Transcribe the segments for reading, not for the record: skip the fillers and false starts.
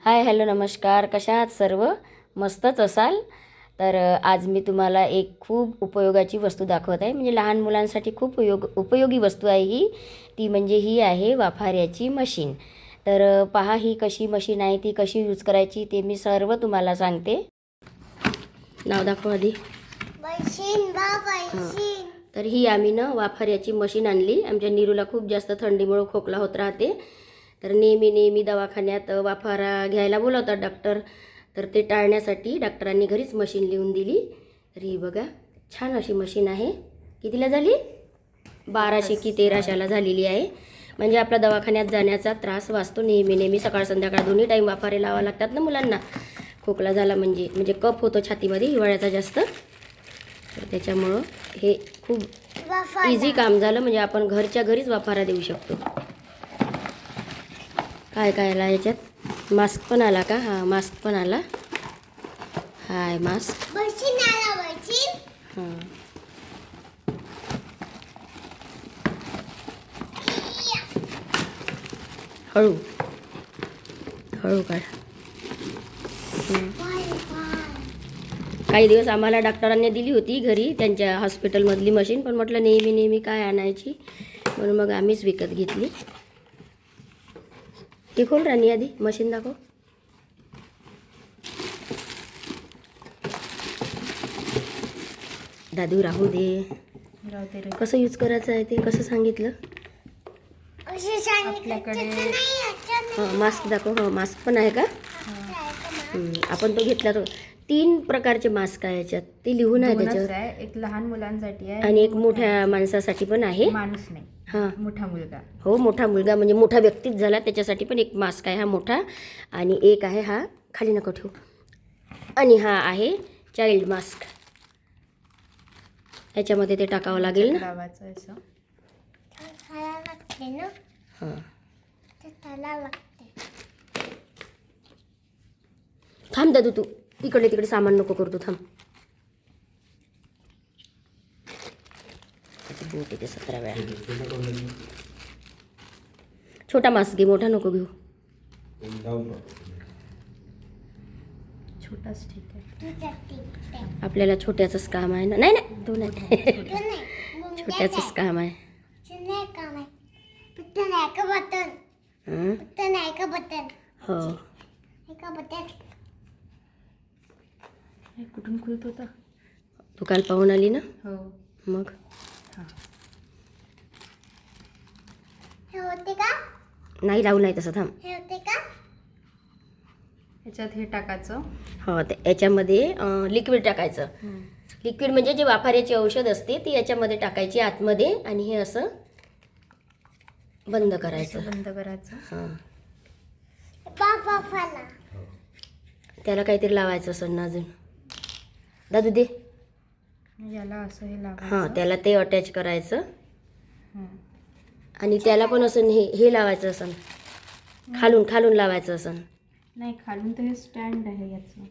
Hi hello नमस्कार, कशा आहात सर्व? मस्तच असाल. तर आज मी तुम्हाला एक खूप उपयोगाची वस्तू दाखवत आहे. म्हणजे लहान मुलांसाठी खूप उपयोगी वस्तू आहे ही. ती म्हणजे ही आहे वाफाऱ्याची मशीन. तर पहा ही कशी मशीन आहे, ती कशी यूज करायची ते मी सर्व तुम्हाला सांगते. नाव दाखव आधी. तर ही आम्ही ना वाफाऱ्याची मशीन आणली. आमच्या नीरूला खूप जास्त थंडीमुळे खोकला होत राहते. तर नेहमी दवाखान्यात वाफारा घ्यायला बोलवतात डॉक्टर. तर ते टाळण्यासाठी डॉक्टरांनी घरीच मशीन लिहून दिली. तर ही बघा छान अशी मशीन आहे. कितीला झाली? 1200 की 1300ला झालेली आहे. म्हणजे आपला दवाखान्यात जाण्याचा त्रास वाचतो. नेहमी सकाळ संध्याकाळ दोन्ही टाईम वाफारे लावावे लागतात ना मुलांना. खोकला झाला म्हणजे कफ होतो छातीमध्ये हिवाळ्याचा जास्त. तर त्याच्यामुळं हे खूप इझी काम झालं. म्हणजे आपण घरच्या घरीच वाफारा देऊ शकतो. काय काय आला याच्यात? मास्क पण आला का? हा मास्क पण आला. हाय मास्क. हां हळू हळू काढ. काही दिवस आम्हाला डॉक्टरांनी दिली होती घरी त्यांच्या हॉस्पिटलमधली मशीन. पण म्हटलं नेहमी काय आणायची, म्हणून मग आम्हीच विकत घेतली. ती खोल राणी आधी मशीन दाखव. दादू राहू दे. कसं यूज करायचं आहे ते कसं सांगितलं? आपल्याकडे हां मास्क दाखव. हो मास्क पण आहे का? आपण तो घेतला तो. 3 प्रकारचे मास्क आहे याच्यात. ते लिहून आहे त्याच्यावर. एक लहान मुलांसाठी आहे आणि एक मोठ्या माणसासाठी पण आहे. माणूस नाही, हां मोठा मुलगा. हो मोठा मुलगा म्हणजे मोठा व्यक्तीच झाला त्याच्यासाठी पण एक मास्क आहे हा मोठा. आणि एक आहे हा खाली नको ठेवू. आणि हा आहे चाइल्ड मास्क. याच्यामध्ये ते टाकावं लागेल ना. लावायचं असं. हां थांब दादू, तू तिकडे सामान नको करतो, थांब. बोट येते 17 वेळा. छोटा मास्क घे, मोठा नको घेऊ. छोटाच ठीक आहे. आपल्याला छोट्याचंच काम आहे ना. नाही तो नाही. छोट्याचंच काम आहे. हो कुठून खुलत होता? तू काल पाहून आली ना. हो मग नाही लावू नाही तसं, थांब. याच्यात हे टाकायचं. हो ते याच्यामध्ये लिक्विड टाकायचं. लिक्विड म्हणजे जे वाफाऱ्याची औषध असते ती याच्यामध्ये टाकायची आतमध्ये. आणि हे असं बंद करायचं. हां त्याला काहीतरी लावायचं असं ना अजून. दादू दे. याला असं हे लावायचं. हां त्याला ते अटॅच करायचं. आणि त्याला पण असं हे लावायचं असं खालून लावायचं असं. नाही खालून तर हे स्टँड आहे याचं.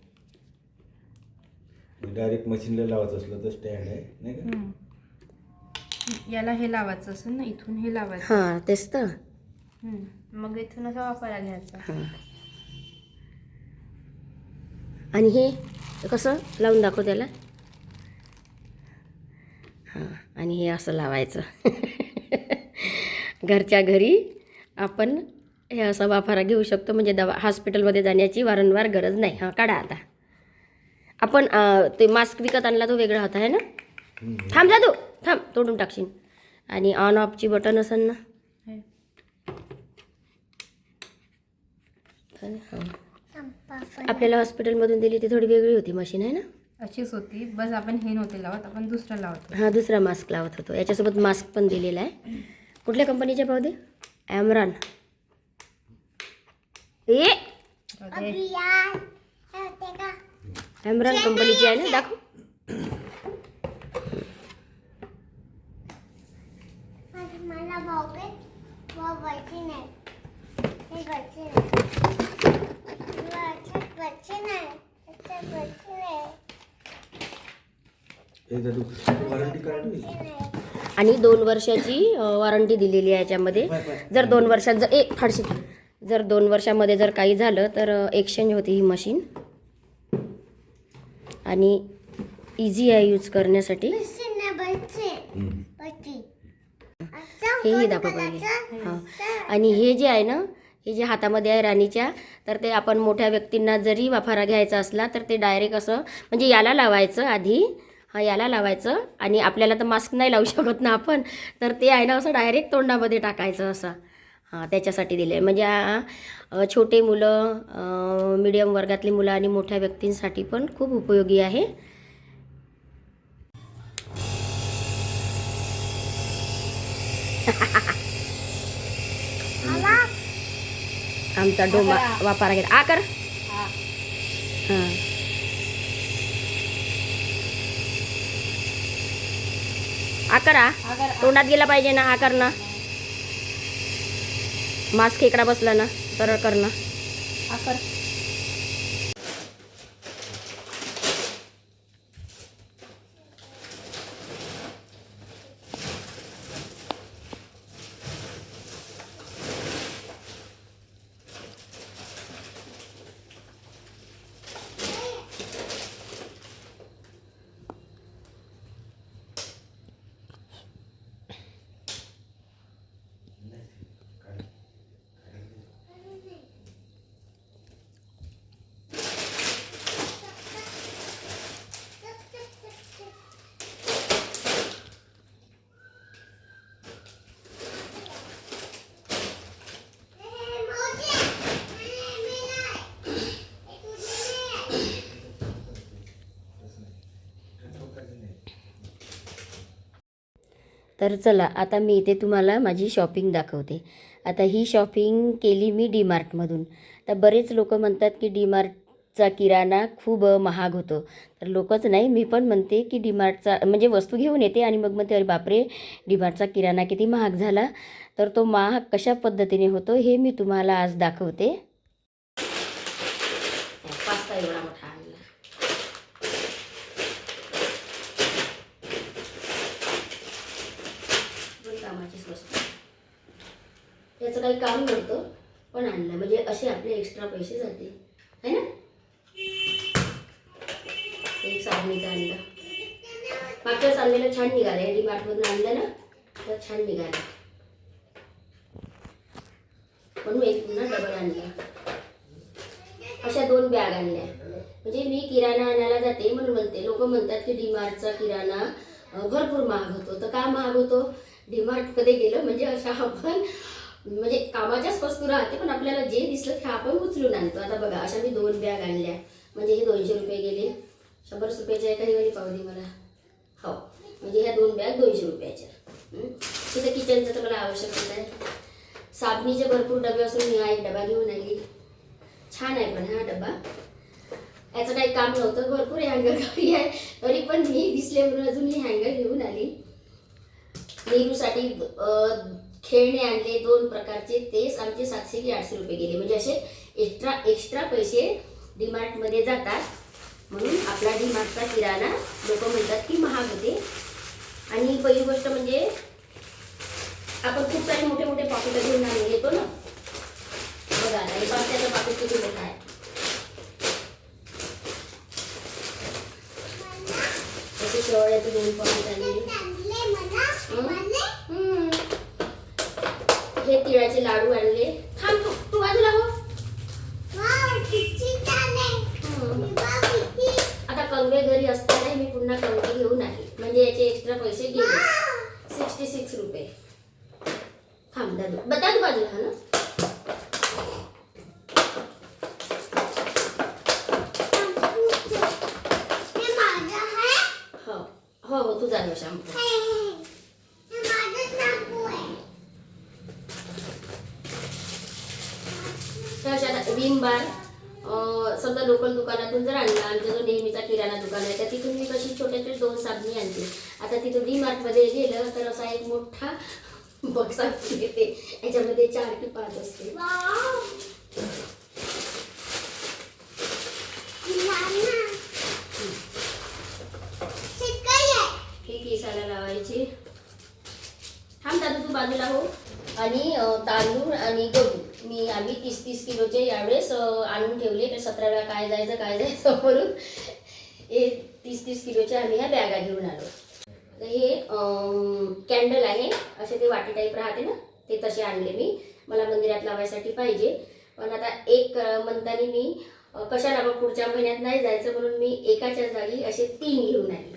डायरेक्ट मशीनला लावायचं असलं तर स्टँड आहे नाही का? याला हे लावायचं असेल ना, इथून हे लावायचं. हां तेच तर. मग इथून असा वाफारा घ्यायचा. हां आणि हे कसं लावून दाखव त्याला. हां आणि हे असं लावायचं. घरच्या घरी आपण हे असा वाफारा घेऊ शकतो. म्हणजे हॉस्पिटलमध्ये जाण्याची वारंवार गरज नाही. हां काढा आता. आपण ते मास्क विकत आणला तो वेगळा होता आहे ना. थांब जा तू, थांब तोडून टाकशील. आणि ऑन ऑफची बटन असेल ना. आपल्याला हॉस्पिटलमधून दिली ती थोडी वेगळी होती मशीन आहे ना. अशीच होती, बस आपण हे नव्हते लावत, आपण दुसरं लावतो. हां दुसरा मास्क लावत होतो. याच्यासोबत मास्क पण दिलेला आहे. कुठल्या कंपनीच्या पाहू दे? ॲमरॉन. ॲमरॉन कंपनीची आहे ना. दाखव. आणि 2 वर्षाची वॉरंटी दिलेली आहे याच्यामध्ये. जर 2 वर्षात जर फाडशी जर 2 वर्षामध्ये जर काही झालं तर एक्सचेंज होते ही मशीन. आणि इझी आहे यूज करण्यासाठी. हेही दाखव पहिले. हां. आणि हे जे आहे ना, हे जे हातामध्ये आहे राणीच्या, तर ते आपण मोठ्या व्यक्तींना जरी वाफारा घ्यायचा असला तर ते डायरेक्ट असं म्हणजे याला लावायचं आधी. हा याला लावायचं आणि आपल्याला तर मास्क नाही लावू शकत ना आपण, तर ते आहे ना असं डायरेक्ट तोंडामध्ये टाकायचं असं. हां, त्याच्यासाठी दिलं आहे. म्हणजे छोटे मुलं, मीडियम वर्गातली मुलं आणि मोठ्या व्यक्तींसाठी पण खूप उपयोगी आहे. आमचा डोमा वाफारा घेत आ कर. हां. आकरा तोंडात गेला पाहिजे ना, आकर ना. मास्क इकडा बसला ना, सरळ कर ना. आकर. तर चला आता मी इथे तुम्हाला माझी शॉपिंग दाखवते. आता ही शॉपिंग केली मी डीमार्टमधून. तर बरेच लोक म्हणतात की डीमार्टचा किराणा खूप महाग होतो. तर लोकच नाही, मी पण म्हणते की डीमार्टचा म्हणजे वस्तू घेऊन येते आणि मग म्हणते अरे बापरे, डीमार्टचा किराणा किती महाग झाला. तर तो महाग कशा पद्धतीने होतो हे मी तुम्हाला आज दाखवते. पास्ता एवढा मोठा आणला. कामाचीच वस्तू. याचं काही काम नव्हतं पण आणलं, म्हणजे असे आपले एक्स्ट्रा पैसे जाते है ना. एक साबणीचं आणलं. मागच्या आणलेलं छान निघालं. डीमार्टमधून आणलं ना तर छान निघालं. म्हणून एक पुन्हा डबल आणलं. अशा 2 बॅग आणल्या. म्हणजे मी किराणा आणायला जाते म्हणून म्हणते. लोक म्हणतात की डीमार्टचा किराणा भरपूर महाग होतो. तर का महाग होतो? डीमार्टमध्ये गेलं म्हणजे अशा आपण म्हणजे कामाच्याच वस्तू राहते पण आपल्याला जे दिसलं ते आपण उचलून आणतो. आता बघा अशा मी 2 बॅग आणल्या. म्हणजे हे 200 रुपये गेले. 100 रुपयाच्या एका ही पावली मला. हो, म्हणजे ह्या 2 बॅग 200 रुपयाच्या. तिथं किचनचं तर मला आवश्यकच आहे. साबणीचे भरपूर डबे असून मी हा एक डबा घेऊन आली. छान आहे पण हा डबा. याचं काही काम नव्हतं. भरपूर हँगर घरी आहे तरी पण मी दिसले म्हणून अजून ही हँगर घेऊन आली. नेहरूसाठी खेळणे आणले 2 प्रकारचे. तेच आमचे 700 की 800 रुपये गेले. म्हणजे असे एक्स्ट्रा पैसे डीमार्टमध्ये जातात. म्हणून आपला डीमार्टचा किराणा लोक म्हणतात की महाग होते. आणि पहिली गोष्ट म्हणजे आपण खूप सारे मोठे मोठे पाकिटं घेऊन आणून येतो ना. बघा आता हे पास्त्याचं पाकिट किती मोठं आहे. त्याचे शेवळ्याचे 2 पाकिट आणले. हे तिळाचे लाडू आणले. थांब तू बाजूला हो. आता कंगवे घरी असताना मी पुन्हा कंगवे घेऊन आले. म्हणजे याचे एक्स्ट्रा पैसे गेले 66 रुपये. थांब दादू बाजूला हा ना. हो हो तुझा आहे शॅम्पू. विम बार समजा लोकल दुकानातून जर आणला, आमचा जो नेहमीचा किराणा दुकान आहे त्या तिथून मी कशी छोट्या 2 साबणी आणते. आता तिथून डीमार्टमध्ये गेलं तर असा एक मोठा बॉक्स येते. याच्यामध्ये 4 की 5 असते. हे केसाला लावायचे. थांब दादू तू बाजूला हो. आणि तांदूळ आणि गहू आम्ही 30-30 किलोचे यावेळेस आणून ठेवले. तर 17 वेळा काय जायचं म्हणून हे 30-30 किलोचे आम्ही ह्या बॅगा घेऊन आलो. तर हे कॅन्डल आहे, असे ते वाटी टाईप राहते ना, ते तसे आणले मी. मला मंदिरात लावायसाठी पाहिजे. पण आता एक म्हणताना मी कशाला मग पुढच्या महिन्यात नाही जायचं म्हणून मी एकाच्या जागी असे 3 घेऊन आले.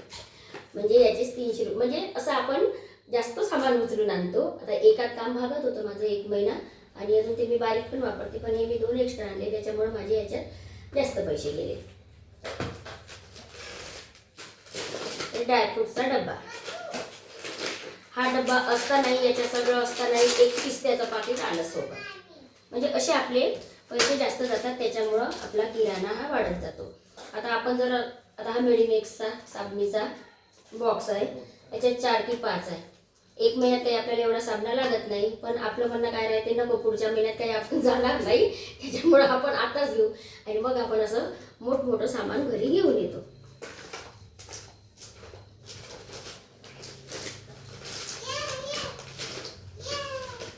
म्हणजे याचेच 300 रुपये. म्हणजे असं आपण जास्त सामान उचलून आणतो. आता एकात काम भागत होतं माझं 1 महिना, आणि अजून ते मी बारीक पण वापरते. पण हे मी 2 एक्स्ट्रा आणले, त्याच्यामुळे माझे याच्यात जास्त पैसे गेले. ड्रायफ्रूटचा डब्बा, हा डब्बा असतानाही, याच्यात सगळं असतानाही एक पिस्त्याचं पाकिट आलं सोबत. म्हणजे असे आपले पैसे जास्त जातात, त्याच्यामुळं आपला किराणा हा वाढत जातो. आता आपण जर आता हा मेडिमेक्सचा साबणीचा बॉक्स आहे, याच्यात 4 की 5 आहे. 1 महिन्यात काही आपल्याला एवढा साबणा लागत नाही. पण आपलं म्हणणं काय राहते, नको पुढच्या महिन्यात काही आपण जाणार नाही, त्याच्यामुळं आपण आताच घेऊ. आणि मग आपण असं मोठमोठं सामान घरी घेऊन येतो.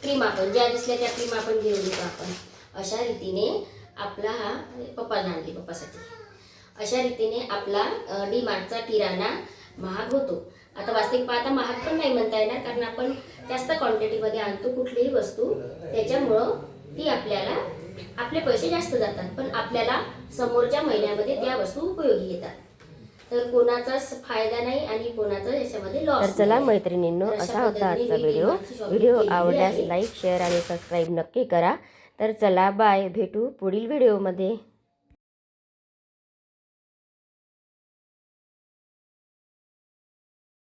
क्रीम आपण ज्या दिसल्या त्या क्रीम आपण घेऊन येतो आपण. अशा रीतीने आपला हा पप्पाला आणली, पप्पासाठी. अशा रीतीने आपला डीमार्टचा किराणा महाग होतो. आता वास्तविक पाहता महाग पण नाही म्हणता येणार, कारण आपण जास्त क्वांटिटीमध्ये आणतो कुठलीही वस्तू, त्याच्यामुळं ती आपल्याला आपले पैसे जास्त जातात. पण आपल्याला समोरच्या महिन्यामध्ये त्या वस्तू उपयोगी येतात. तर कोणाचाच फायदा नाही आणि कोणाचा याच्यामध्ये लॉस. तर चला मैत्रिणींनो, असा होता आजचा व्हिडिओ आवडल्यास लाईक, शेअर आणि सबस्क्राईब नक्की करा. तर चला बाय, भेटू पुढील व्हिडिओमध्ये.